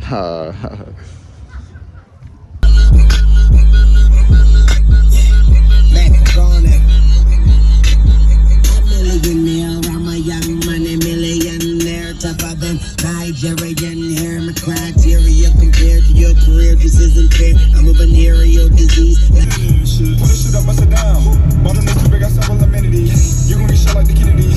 Millionaire, I'm a young money millionaire, tougher than Nigerian hair. My criteria compared to your career just isn't fair. I'm a venereal disease. Pull this shit up, bust it down. Bottom is too big, I several amenities. You gon' get shot like the Kennedy.